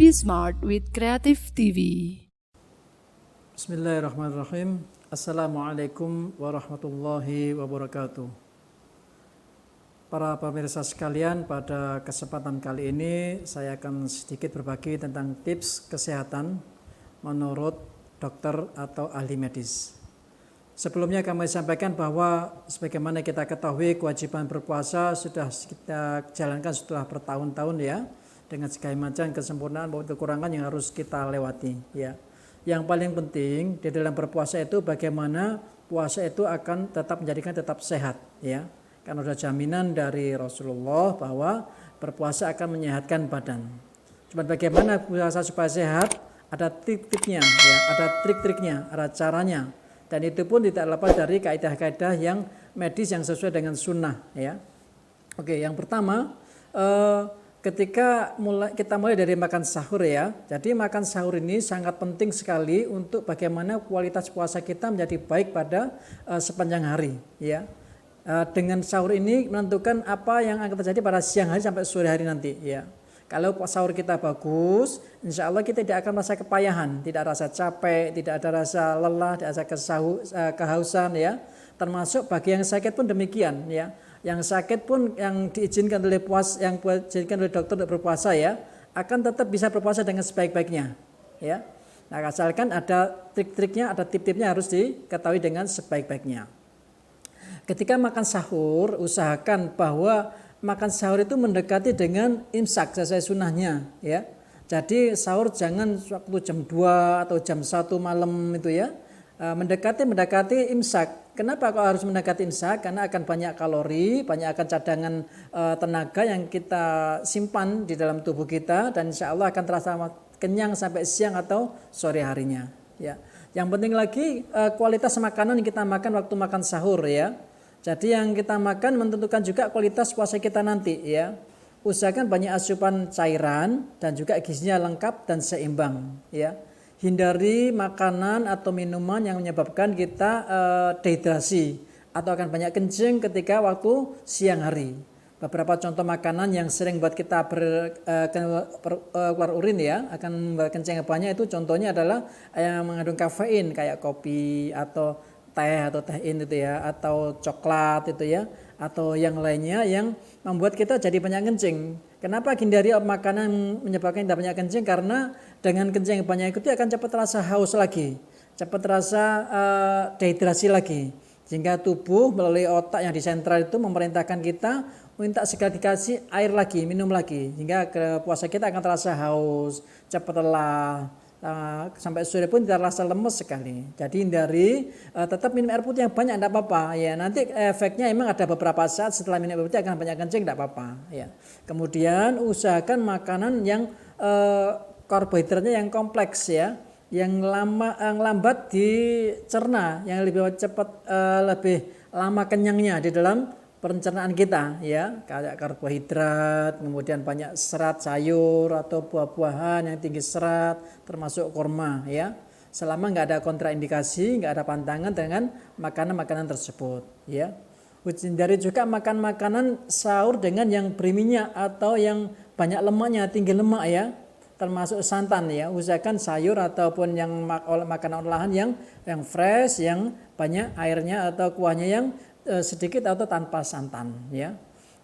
Be smart with Creative TV. Bismillahirrahmanirrahim. Assalamualaikum warahmatullahi wabarakatuh. Para pemirsa sekalian, pada kesempatan kali ini saya akan sedikit berbagi tentang tips kesehatan menurut dokter atau ahli medis. Sebelumnya kami sampaikan bahwa sebagaimana kita ketahui kewajiban berpuasa sudah kita jalankan setelah bertahun-tahun ya, dengan segala macam kesempurnaan maupun kekurangan yang harus kita lewati ya. Yang paling penting di dalam berpuasa itu bagaimana puasa itu akan tetap menjadikan tetap sehat ya. Karena ada jaminan dari Rasulullah bahwa berpuasa akan menyehatkan badan. Cuma bagaimana puasa supaya sehat, ada trik-triknya ya, ada trik-triknya, ada caranya. Dan itu pun tidak lepas dari kaidah-kaidah yang medis yang sesuai dengan sunnah ya. Oke, yang pertama ketika kita mulai dari makan sahur ya. Jadi makan sahur ini sangat penting sekali untuk bagaimana kualitas puasa kita menjadi baik pada sepanjang hari ya. Dengan sahur ini menentukan apa yang akan terjadi pada siang hari sampai sore hari nanti ya. Kalau sahur kita bagus, insya Allah kita tidak akan merasa kepayahan, tidak rasa capek, tidak ada rasa lelah, tidak rasa kehausan ya. Termasuk bagi yang sakit pun demikian ya. Yang sakit pun yang diizinkan oleh diizinkan oleh dokter untuk berpuasa ya, akan tetap bisa berpuasa dengan sebaik-baiknya ya. Nah, asalkan ada trik-triknya, ada tip-tipnya harus diketahui dengan sebaik-baiknya. Ketika makan sahur, usahakan bahwa makan sahur itu mendekati dengan imsak sesuai sunnahnya ya. Jadi sahur jangan waktu jam 2 atau jam 1 malam itu ya. Mendekati imsak. Kenapa kok harus mendekati imsak? Karena akan banyak kalori, banyak akan cadangan tenaga yang kita simpan di dalam tubuh kita, dan insya Allah akan terasa kenyang sampai siang atau sore harinya ya. Yang penting lagi kualitas makanan yang kita makan waktu makan sahur ya. Jadi yang kita makan menentukan juga kualitas puasa kita nanti ya. Usahakan banyak asupan cairan dan juga gizinya lengkap dan seimbang ya. Hindari makanan atau minuman yang menyebabkan kita dehidrasi atau akan banyak kencing ketika waktu siang hari. Beberapa contoh makanan yang sering buat kita keluar urin ya, akan kencing banyak, itu contohnya adalah yang mengandung kafein kayak kopi atau tein itu ya, atau coklat itu ya, atau yang lainnya yang membuat kita jadi banyak kencing. Kenapa hindari makanan menyebabkan kita banyak kencing? Karena dengan kencing yang banyak itu akan cepat terasa haus lagi, cepat terasa dehidrasi lagi, sehingga tubuh melalui otak yang di sentral itu memerintahkan kita minta segera dikasih air lagi, minum lagi, hingga puasa kita akan terasa haus, cepat lelah. Sampai sore pun tidak rasa lemes sekali. Jadi hindari, tetap minum air putih yang banyak, tidak apa-apa ya. Nanti efeknya emang ada beberapa saat setelah minum air putih akan banyak kencing, tidak apa-apa ya. Kemudian usahakan makanan yang karbohidratnya yang kompleks ya, yang lambat dicerna, yang lebih cepat, lebih lama kenyangnya di dalam pencernaan kita ya, kayak karbohidrat, kemudian banyak serat sayur atau buah-buahan yang tinggi serat, termasuk kurma ya. Selama nggak ada kontraindikasi, nggak ada pantangan dengan makanan-makanan tersebut ya. Hindari juga makan makanan sahur dengan yang berminyak atau yang banyak lemaknya, tinggi lemak ya, termasuk santan ya. Usahakan sayur ataupun yang makanan olahan yang fresh, yang banyak airnya atau kuahnya yang sedikit atau tanpa santan ya.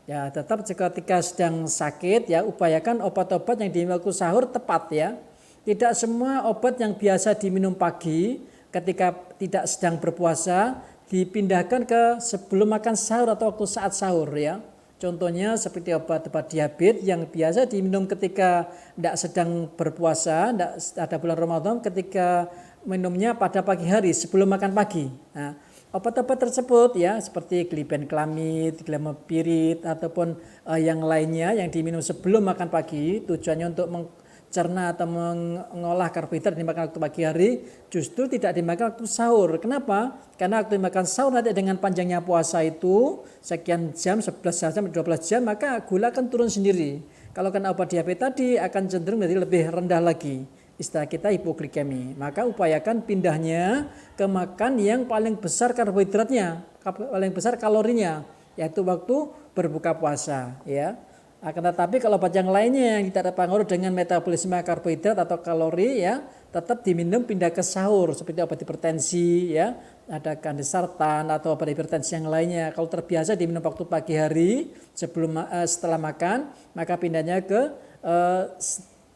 Ya, tetap ketika sedang sakit ya, upayakan obat-obat yang diminum waktu sahur tepat ya. Tidak semua obat yang biasa diminum pagi ketika tidak sedang berpuasa dipindahkan ke sebelum makan sahur atau waktu saat sahur ya. Contohnya seperti obat-obat diabetes yang biasa diminum ketika tidak sedang berpuasa, tidak ada bulan Ramadan, ketika minumnya pada pagi hari sebelum makan pagi. Nah, obat-obat tersebut ya, seperti glibenclamid, glimepiride ataupun yang lainnya yang diminum sebelum makan pagi, tujuannya untuk mencerna atau mengolah karbohidrat dimakan waktu pagi hari, justru tidak dimakan waktu sahur. Kenapa? Karena waktu makan sahur nanti dengan panjangnya puasa itu sekian jam, 11 jam, 12 jam, maka gula akan turun sendiri. Kalau kena obat diabetes tadi akan cenderung menjadi lebih rendah lagi. Istilah kita hipoglikemi. Maka upayakan pindahnya ke makan yang paling besar karbohidratnya, paling besar kalorinya, yaitu waktu berbuka puasa ya. Akan tetapi kalau obat yang lainnya yang tidak terpengaruh dengan metabolisme karbohidrat atau kalori ya, tetap diminum pindah ke sahur seperti obat hipertensi ya, ada kandesartan atau obat hipertensi yang lainnya. Kalau terbiasa diminum waktu pagi hari setelah makan, maka pindahnya ke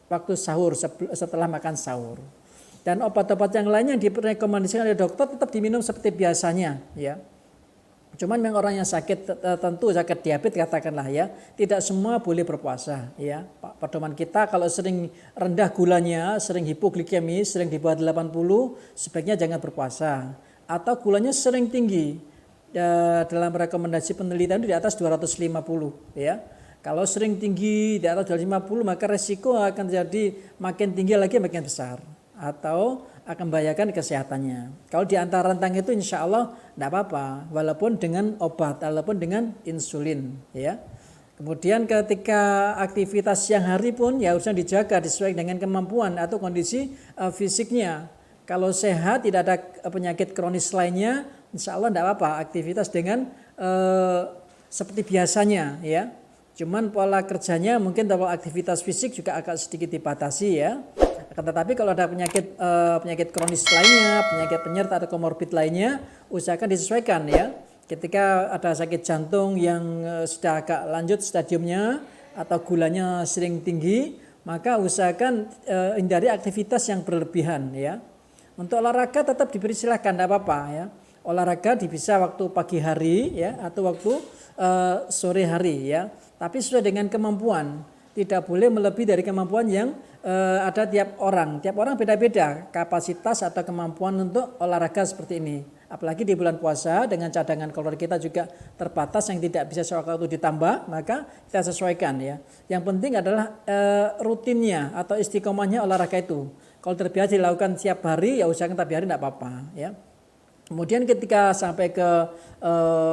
waktu sahur setelah makan sahur. Dan obat-obat yang lainnya yang direkomendasikan oleh dokter tetap diminum seperti biasanya ya. Cuman memang orang yang sakit tentu sakit diabetes katakanlah ya, tidak semua boleh berpuasa ya. Pedoman kita kalau sering rendah gulanya, sering hipoglikemi, sering di bawah 80, sebaiknya jangan berpuasa. Atau gulanya sering tinggi, dalam rekomendasi penelitian itu di atas 250 ya. Kalau sering tinggi di atas 250 maka resiko akan jadi makin tinggi lagi makin besar atau akan membahayakan kesehatannya. Kalau di antara rentang itu insya Allah tidak apa-apa, walaupun dengan obat, walaupun dengan insulin. Ya. Kemudian ketika aktivitas siang hari pun ya harusnya dijaga disesuaikan dengan kemampuan atau kondisi fisiknya. Kalau sehat tidak ada penyakit kronis lainnya, insya Allah tidak apa-apa aktivitas dengan seperti biasanya. Ya. Cuman pola kerjanya mungkin kalau aktivitas fisik juga agak sedikit dibatasi ya. Tetapi kalau ada penyakit kronis lainnya, penyakit penyerta atau komorbid lainnya, usahakan disesuaikan ya. Ketika ada sakit jantung yang sudah agak lanjut stadiumnya atau gulanya sering tinggi, maka usahakan hindari aktivitas yang berlebihan ya. Untuk olahraga tetap diberi silakan, tidak apa-apa ya. Olahraga bisa waktu pagi hari ya atau waktu sore hari ya. Tapi sesuai dengan kemampuan. Tidak boleh melebihi dari kemampuan yang ada tiap orang. Tiap orang beda-beda kapasitas atau kemampuan untuk olahraga seperti ini. Apalagi di bulan puasa dengan cadangan kalori kita juga terbatas yang tidak bisa sewaktu ditambah, maka kita sesuaikan ya. Yang penting adalah rutinnya atau istiqomahnya olahraga itu. Kalau terbiasa dilakukan tiap hari ya usahakan tiap hari tidak apa-apa ya. Kemudian ketika sampai ke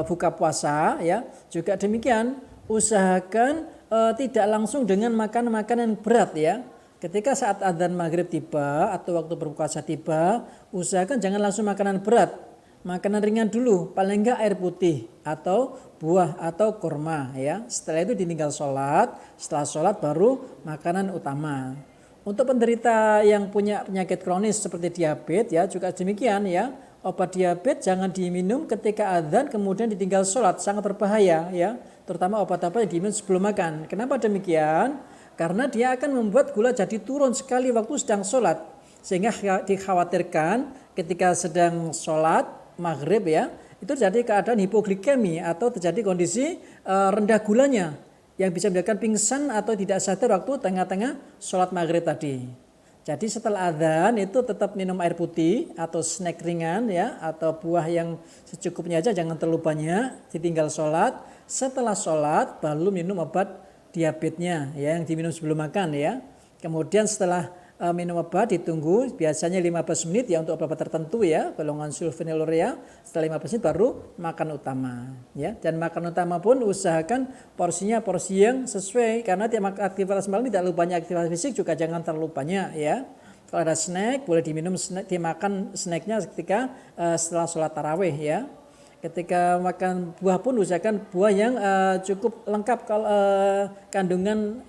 buka puasa ya juga demikian, usahakan tidak langsung dengan makan makanan berat ya. Ketika saat adzan maghrib tiba atau waktu berpuasa tiba, usahakan jangan langsung makanan berat, makanan ringan dulu, paling enggak air putih atau buah atau kurma ya. Setelah itu ditinggal sholat, setelah sholat baru makanan utama. Untuk penderita yang punya penyakit kronis seperti diabetes ya juga demikian ya. Obat diabetes jangan diminum ketika adzan kemudian ditinggal sholat, sangat berbahaya ya. Terutama obat-obat yang diminum sebelum makan. Kenapa demikian? Karena dia akan membuat gula jadi turun sekali waktu sedang sholat. Sehingga dikhawatirkan ketika sedang sholat maghrib ya, itu terjadi keadaan hipoglikemi atau terjadi kondisi rendah gulanya. Yang bisa menyebabkan pingsan atau tidak sadar waktu tengah-tengah sholat maghrib tadi. Jadi setelah adzan itu tetap minum air putih atau snack ringan ya, atau buah yang secukupnya aja, jangan terlalu banyak, ditinggal sholat. Setelah sholat baru minum obat diabetesnya ya, yang diminum sebelum makan ya. Kemudian setelah minum obat ditunggu biasanya 15 menit ya untuk obat-obat tertentu ya, golongan sulfonylurea. Setelah 15 menit baru makan utama ya. Dan makan utama pun usahakan porsinya porsi yang sesuai, karena tiap aktivitas malam tidak terlalu banyak aktivitas fisik juga jangan terlalu banyak ya. Kalau ada snack boleh diminum dimakan snacknya ketika setelah sholat tarawih ya. Ketika makan buah pun usahakan buah yang cukup lengkap kandungan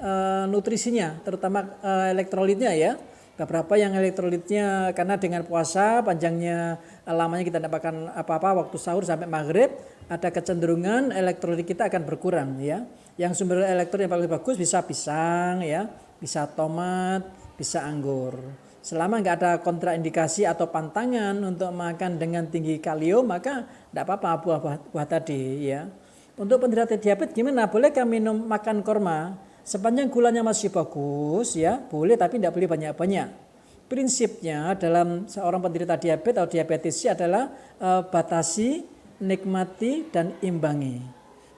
nutrisinya, terutama elektrolitnya ya. Beberapa yang elektrolitnya karena dengan puasa panjangnya lamanya kita tidak makan apa-apa waktu sahur sampai maghrib, ada kecenderungan elektrolit kita akan berkurang ya. Yang sumber elektrolit yang paling bagus bisa pisang ya, bisa tomat, bisa anggur. Selama nggak ada kontraindikasi atau pantangan untuk makan dengan tinggi kalium, maka tidak apa-apa buah tadi ya. Untuk penderita diabetes gimana? Bolehkah makan kurma? Sepanjang gulanya masih bagus ya, boleh, tapi tidak boleh banyak-banyak. Prinsipnya dalam seorang penderita diabetes atau diabetes adalah batasi, nikmati, dan imbangi.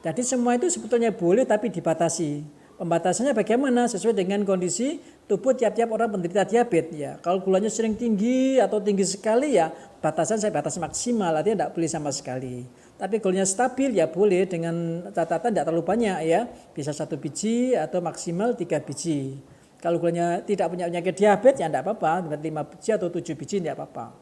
Jadi semua itu sebetulnya boleh tapi dibatasi. Pembatasannya bagaimana? Sesuai dengan kondisi tubuh tiap-tiap orang penderita diabetes ya. Kalau gulanya sering tinggi atau tinggi sekali ya batasan saya batas maksimal, artinya tidak boleh sama sekali. Tapi gulanya stabil ya boleh dengan catatan tidak terlalu banyak ya. Bisa 1 biji atau maksimal 3 biji. Kalau gulanya tidak punya penyakit diabetes ya tidak apa-apa, 5 biji atau 7 biji tidak apa-apa.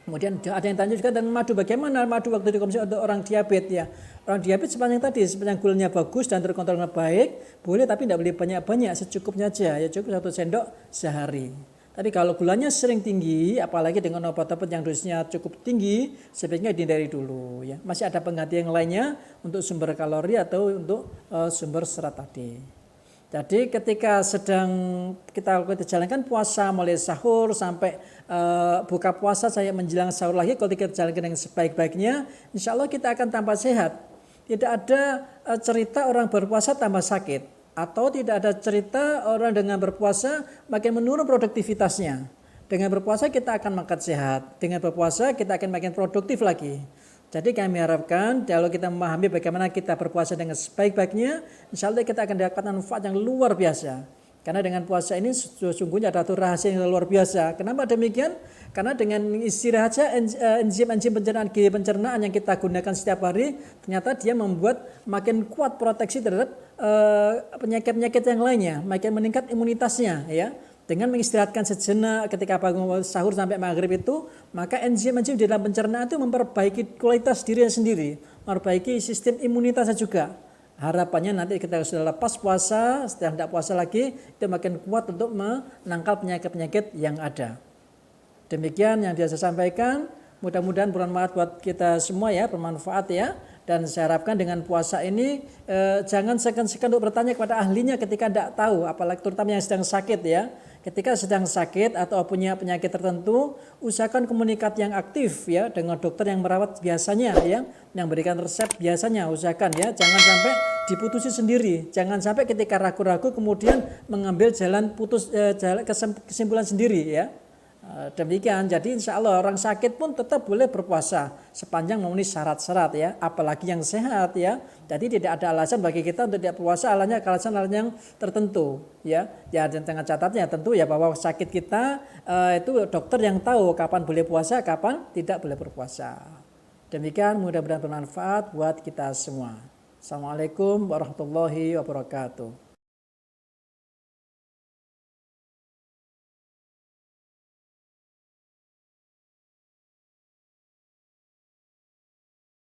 Kemudian ada yang tanya juga tentang madu, bagaimana madu waktu dikonsumsi untuk orang diabetes ya. Orang diabetes sepanjang gulanya bagus dan terkontrol dengan baik, boleh tapi tidak boleh banyak-banyak, secukupnya aja ya, cukup 1 sendok sehari. Tapi kalau gulanya sering tinggi, apalagi dengan obat-obat yang dosisnya cukup tinggi, sebaiknya dihindari dulu ya. Masih ada pengganti yang lainnya untuk sumber kalori atau untuk sumber serat tadi. Jadi ketika kita jalankan puasa mulai sahur sampai buka puasa saya menjelang sahur lagi, kalau kita jalankan dengan sebaik-baiknya, insya Allah kita akan tambah sehat. Tidak ada cerita orang berpuasa tambah sakit, atau tidak ada cerita orang dengan berpuasa makin menurun produktivitasnya. Dengan berpuasa kita akan makin sehat, dengan berpuasa kita akan makin produktif lagi. Jadi kami harapkan kalau kita memahami bagaimana kita berpuasa dengan sebaik-baiknya, insya Allah kita akan dapatkan manfaat yang luar biasa. Karena dengan puasa ini sesungguhnya ada satu rahasia yang luar biasa. Kenapa demikian? Karena dengan istirahat saja enzim-enzim pencernaan yang kita gunakan setiap hari, ternyata dia membuat makin kuat proteksi terhadap penyakit-penyakit yang lainnya, makin meningkat imunitasnya ya. Dengan mengistirahatkan sejenak ketika bangun sahur sampai maghrib itu, maka enzim-enzim di dalam pencernaan itu memperbaiki kualitas diri sendiri, memperbaiki sistem imunitasnya juga. Harapannya nanti kita sudah lepas puasa, setelah tidak puasa lagi, itu makin kuat untuk menangkal penyakit-penyakit yang ada. Demikian yang saya sampaikan, mudah-mudahan bermanfaat buat kita semua ya, bermanfaat ya. Dan saya harapkan dengan puasa ini jangan segan-segan untuk bertanya kepada ahlinya ketika tidak tahu, apalagi terutama yang sedang sakit ya. Ketika sedang sakit atau punya penyakit tertentu, usahakan komunikasi yang aktif ya dengan dokter yang merawat biasanya ya, yang berikan resep biasanya, usahakan ya, jangan sampai diputusi sendiri, jangan sampai ketika ragu-ragu kemudian mengambil jalan kesimpulan sendiri ya. Demikian, jadi insya Allah orang sakit pun tetap boleh berpuasa sepanjang memenuhi syarat-syarat ya, apalagi yang sehat ya. Jadi tidak ada alasan bagi kita untuk tidak puasa, alasan yang tertentu ya. Ya dengan catatnya tentu ya bahwa sakit kita itu dokter yang tahu kapan boleh puasa, kapan tidak boleh berpuasa. Demikian, mudah-mudahan bermanfaat buat kita semua. Assalamualaikum warahmatullahi wabarakatuh.